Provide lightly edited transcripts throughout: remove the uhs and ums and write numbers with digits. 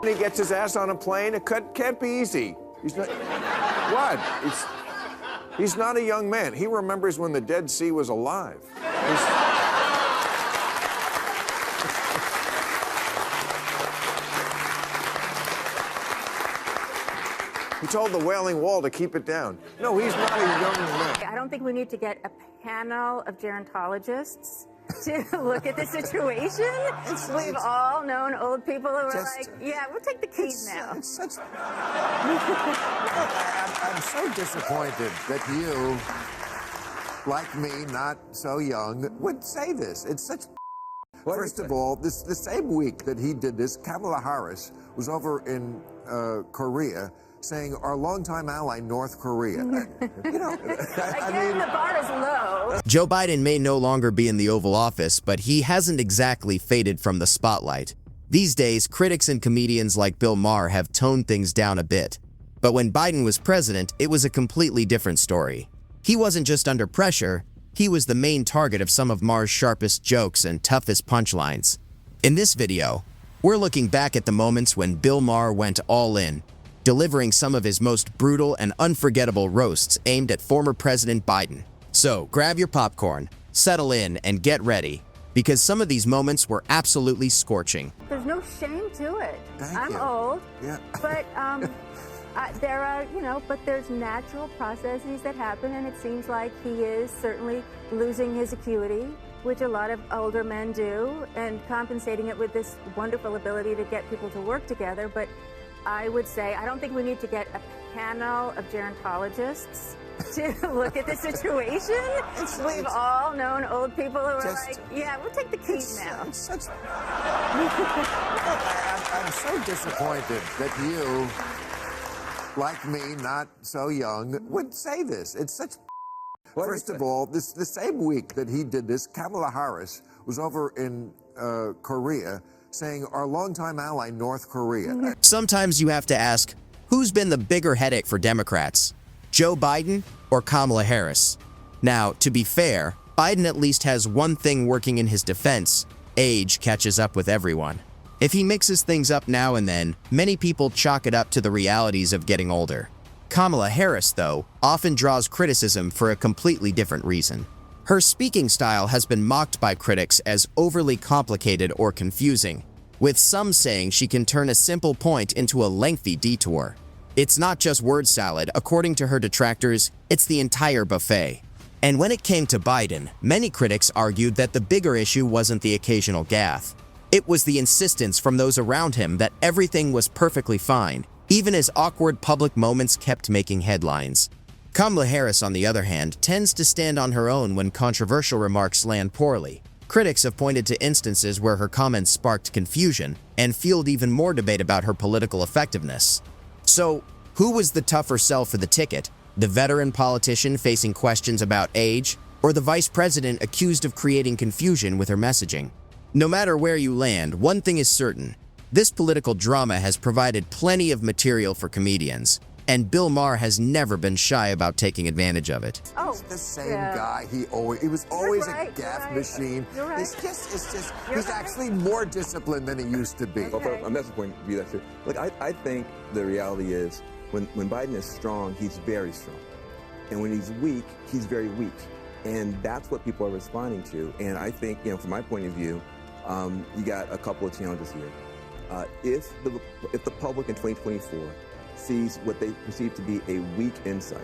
he gets his ass on a plane, it can't be easy. He's not. What? He's not a young man. He remembers when the Dead Sea was alive. He told the Wailing Wall to keep it down. No, he's not a young man. I don't think we need to get a panel of gerontologists to look at the situation. We've all known old people who are like, yeah, we'll take the keys now. I'm so disappointed that you, like me, not so young, would say this. It's such. First of all, the same week that he did this, Kamala Harris was over in Korea saying our longtime ally, North Korea. Again, the bar is low. Joe Biden may no longer be in the Oval Office, but he hasn't exactly faded from the spotlight. These days, critics and comedians like Bill Maher have toned things down a bit. But when Biden was president, it was a completely different story. He wasn't just under pressure, he was the main target of some of Maher's sharpest jokes and toughest punchlines. In this video, we're looking back at the moments when Bill Maher went all in, delivering some of his most brutal and unforgettable roasts aimed at former President Biden. So grab your popcorn, settle in, and get ready, because some of these moments were absolutely scorching. There's no shame to it. Thank you. Old, Yeah. but there are, but there's natural processes that happen, and it seems like he is certainly losing his acuity, which a lot of older men do, and compensating it with this wonderful ability to get people to work together. But I would say, I don't think we need to get a panel of gerontologists to look at the situation. We've all known old people who are like, yeah, we'll take the keys now. I'm so disappointed that you, like me, not so young, would say this. It's such. First of all, the same week that he did this, Kamala Harris was over in Korea saying our longtime ally, North Korea. Sometimes you have to ask, who's been the bigger headache for Democrats? Joe Biden or Kamala Harris? Now, to be fair, Biden at least has one thing working in his defense: age catches up with everyone. If he mixes things up now and then, many people chalk it up to the realities of getting older. Kamala Harris, though, often draws criticism for a completely different reason. Her speaking style has been mocked by critics as overly complicated or confusing, with some saying she can turn a simple point into a lengthy detour. It's not just word salad, according to her detractors, it's the entire buffet. And when it came to Biden, many critics argued that the bigger issue wasn't the occasional gaffe. It was the insistence from those around him that everything was perfectly fine, even as awkward public moments kept making headlines. Kamala Harris, on the other hand, tends to stand on her own when controversial remarks land poorly. Critics have pointed to instances where her comments sparked confusion and fueled even more debate about her political effectiveness. So, who was the tougher sell for the ticket? The veteran politician facing questions about age, or the vice president accused of creating confusion with her messaging? No matter where you land, one thing is certain: this political drama has provided plenty of material for comedians, and Bill Maher has never been shy about taking advantage of it. Oh, He's the same guy. He was always a gaffe machine. You're right. He's actually more disciplined than he used to be. Well, from a message point of view, that's it. Look, I think the reality is when Biden is strong, he's very strong. And when he's weak, he's very weak. And that's what people are responding to. And I think, from my point of view, you got a couple of challenges here. If the public in 2024 sees what they perceive to be a weak insider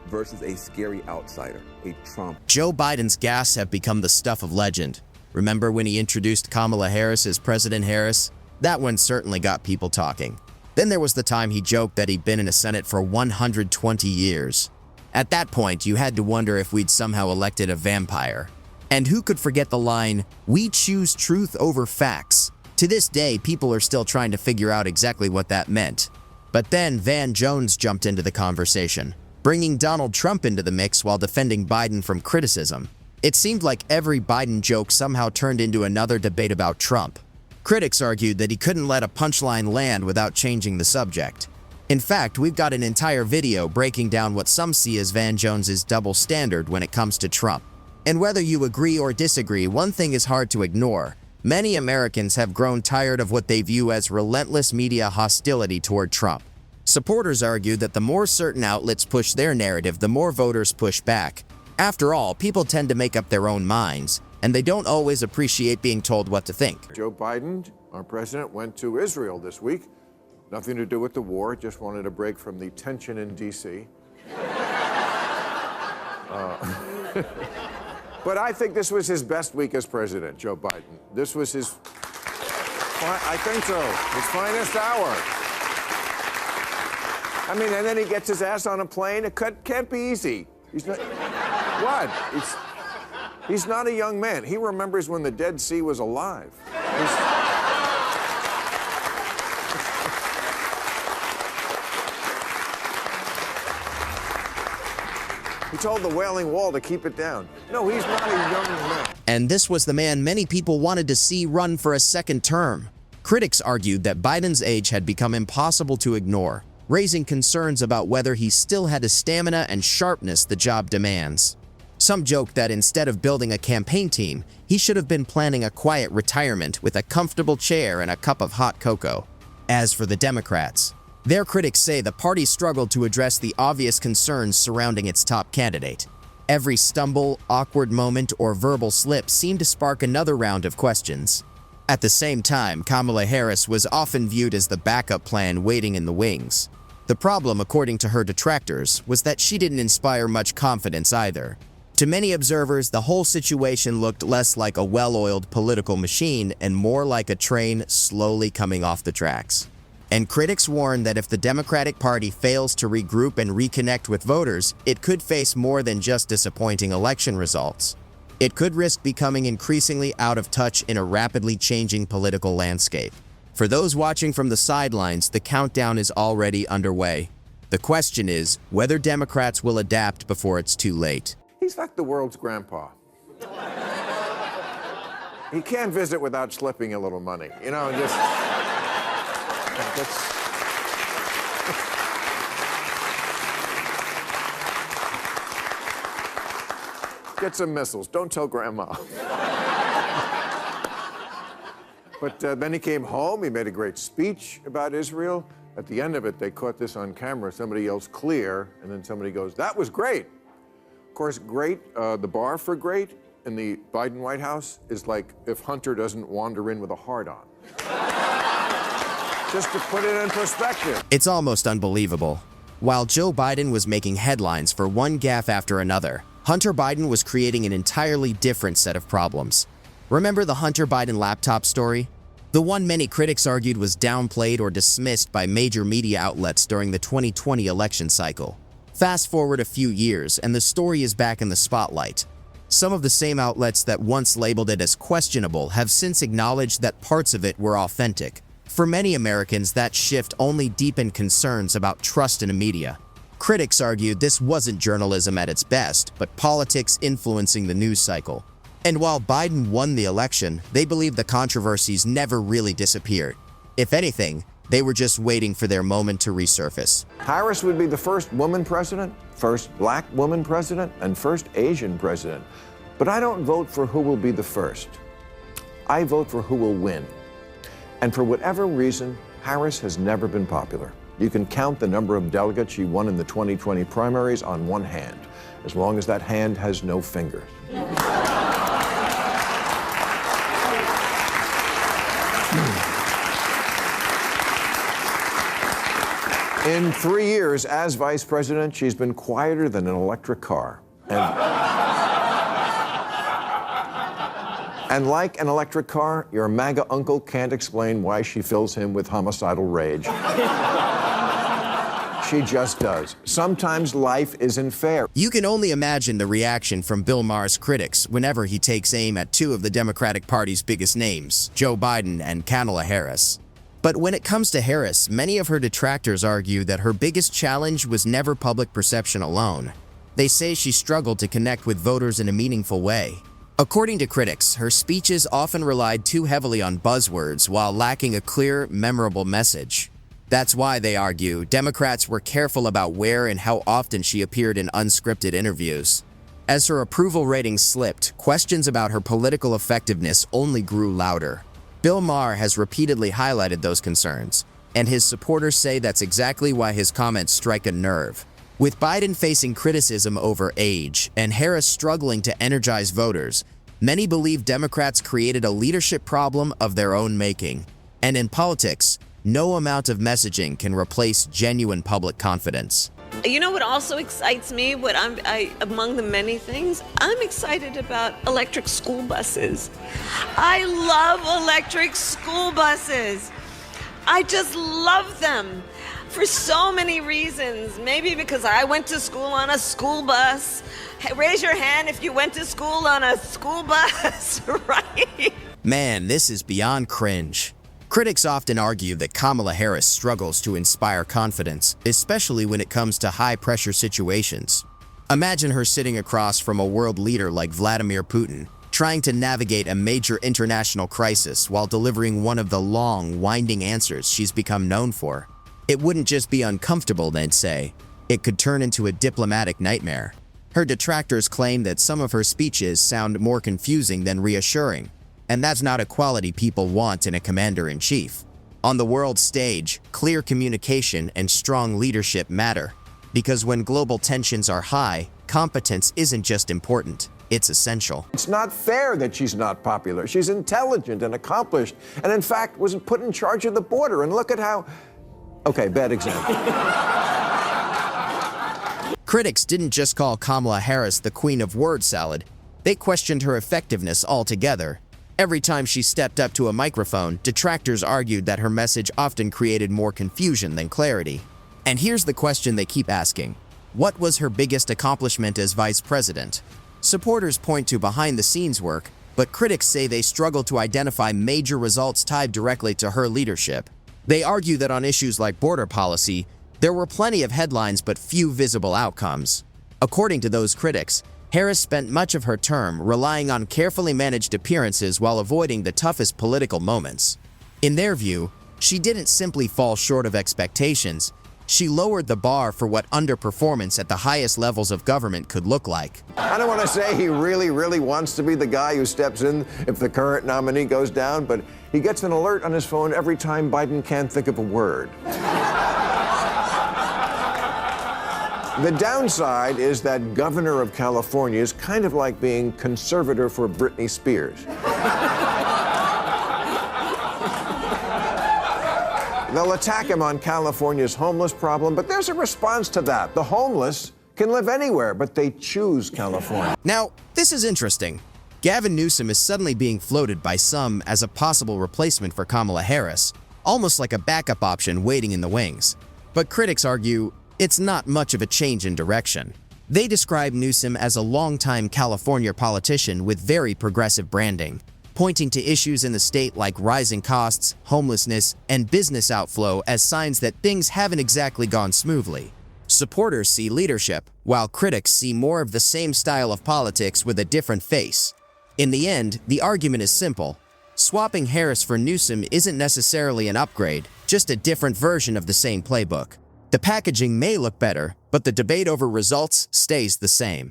versus a scary outsider, a Trump. Joe Biden's gaffes have become the stuff of legend. Remember when he introduced Kamala Harris as President Harris? That one certainly got people talking. Then there was the time he joked that he'd been in the Senate for 120 years. At that point, you had to wonder if we'd somehow elected a vampire. And who could forget the line, "We choose truth over facts"? To this day, people are still trying to figure out exactly what that meant. But then Van Jones jumped into the conversation, bringing Donald Trump into the mix while defending Biden from criticism. It seemed like every Biden joke somehow turned into another debate about Trump. Critics argued that he couldn't let a punchline land without changing the subject. In fact, we've got an entire video breaking down what some see as Van Jones's double standard when it comes to Trump. And whether you agree or disagree, one thing is hard to ignore: Many Americans have grown tired of what they view as relentless media hostility toward Trump. Supporters argue that the more certain outlets push their narrative, the more voters push back. After all, people tend to make up their own minds, and they don't always appreciate being told what to think. Joe Biden, our president, went to Israel this week. Nothing to do with the war, just wanted a break from the tension in D.C. But I think this was his best week as president, Joe Biden. This was his, I think so, his finest hour. I mean, and then he gets his ass on a plane. It can't be easy. He's not, what? He's not a young man. He remembers when the Dead Sea was alive. He told the Wailing Wall to keep it down. No, he's not a young man. And this was the man many people wanted to see run for a second term. Critics argued that Biden's age had become impossible to ignore, raising concerns about whether he still had the stamina and sharpness the job demands. Some joked that instead of building a campaign team, he should have been planning a quiet retirement with a comfortable chair and a cup of hot cocoa. As for the Democrats, their critics say the party struggled to address the obvious concerns surrounding its top candidate. Every stumble, awkward moment, or verbal slip seemed to spark another round of questions. At the same time, Kamala Harris was often viewed as the backup plan waiting in the wings. The problem, according to her detractors, was that she didn't inspire much confidence either. To many observers, the whole situation looked less like a well-oiled political machine and more like a train slowly coming off the tracks. And critics warn that if the Democratic Party fails to regroup and reconnect with voters, it could face more than just disappointing election results. It could risk becoming increasingly out of touch in a rapidly changing political landscape. For those watching from the sidelines, the countdown is already underway. The question is whether Democrats will adapt before it's too late. He's like the world's grandpa. He can't visit without slipping a little money, you know, just... Get some missiles. Don't tell Grandma. But then he came home. He made a great speech about Israel. At the end of it, they caught this on camera. Somebody yells, "Clear," and then somebody goes, "That was great." Of course, great, the bar for great in the Biden White House is like if Hunter doesn't wander in with a hard-on. Just to put it in perspective. It's almost unbelievable. While Joe Biden was making headlines for one gaffe after another, Hunter Biden was creating an entirely different set of problems. Remember the Hunter Biden laptop story? The one many critics argued was downplayed or dismissed by major media outlets during the 2020 election cycle. Fast forward a few years, and the story is back in the spotlight. Some of the same outlets that once labeled it as questionable have since acknowledged that parts of it were authentic. For many Americans, that shift only deepened concerns about trust in the media. Critics argued this wasn't journalism at its best, but politics influencing the news cycle. And while Biden won the election, they believe the controversies never really disappeared. If anything, they were just waiting for their moment to resurface. Harris would be the first woman president, first black woman president, and first Asian president. But I don't vote for who will be the first. I vote for who will win. And for whatever reason, Harris has never been popular. You can count the number of delegates she won in the 2020 primaries on one hand, as long as that hand has no fingers. In 3 years as vice president, she's been quieter than an electric car. And like an electric car, your MAGA uncle can't explain why she fills him with homicidal rage. She just does. Sometimes life isn't fair. You can only imagine the reaction from Bill Maher's critics whenever he takes aim at two of the Democratic Party's biggest names, Joe Biden and Kamala Harris. But when it comes to Harris, many of her detractors argue that her biggest challenge was never public perception alone. They say she struggled to connect with voters in a meaningful way. According to critics, her speeches often relied too heavily on buzzwords while lacking a clear, memorable message. That's why, they argue, Democrats were careful about where and how often she appeared in unscripted interviews. As her approval ratings slipped, questions about her political effectiveness only grew louder. Bill Maher has repeatedly highlighted those concerns, and his supporters say that's exactly why his comments strike a nerve. With Biden facing criticism over age and Harris struggling to energize voters, many believe Democrats created a leadership problem of their own making. And in politics, no amount of messaging can replace genuine public confidence. You know what also excites me? Among the many things, I'm excited about electric school buses. I love electric school buses. I just love them for so many reasons. Maybe because I went to school on a school bus. Hey, raise your hand if you went to school on a school bus, right? Man, this is beyond cringe. Critics often argue that Kamala Harris struggles to inspire confidence, especially when it comes to high-pressure situations. Imagine her sitting across from a world leader like Vladimir Putin, trying to navigate a major international crisis while delivering one of the long, winding answers she's become known for. It wouldn't just be uncomfortable, they'd say. It could turn into a diplomatic nightmare. Her detractors claim that some of her speeches sound more confusing than reassuring, and that's not a quality people want in a commander-in-chief. On the world stage, clear communication and strong leadership matter, because when global tensions are high, competence isn't just important, it's essential. It's not fair that she's not popular. She's intelligent and accomplished, and in fact was put in charge of the border. And look at how... Okay, bad example. Critics didn't just call Kamala Harris the queen of word salad, they questioned her effectiveness altogether. Every time she stepped up to a microphone, detractors argued that her message often created more confusion than clarity. And here's the question they keep asking. What was her biggest accomplishment as vice president? Supporters point to behind-the-scenes work, but critics say they struggle to identify major results tied directly to her leadership. They argue that on issues like border policy, there were plenty of headlines but few visible outcomes. According to those critics, Harris spent much of her term relying on carefully managed appearances while avoiding the toughest political moments. In their view, she didn't simply fall short of expectations, she lowered the bar for what underperformance at the highest levels of government could look like. I don't want to say he really wants to be the guy who steps in if the current nominee goes down, but he gets an alert on his phone every time Biden can't think of a word. The downside is that governor of California is kind of like being conservator for Britney Spears. They'll attack him on California's homeless problem, but there's a response to that. The homeless can live anywhere, but they choose California. Now, this is interesting. Gavin Newsom is suddenly being floated by some as a possible replacement for Kamala Harris, almost like a backup option waiting in the wings. But critics argue it's not much of a change in direction. They describe Newsom as a longtime California politician with very progressive branding, pointing to issues in the state like rising costs, homelessness, and business outflow as signs that things haven't exactly gone smoothly. Supporters see leadership, while critics see more of the same style of politics with a different face. In the end, the argument is simple. Swapping Harris for Newsom isn't necessarily an upgrade, just a different version of the same playbook. The packaging may look better, but the debate over results stays the same.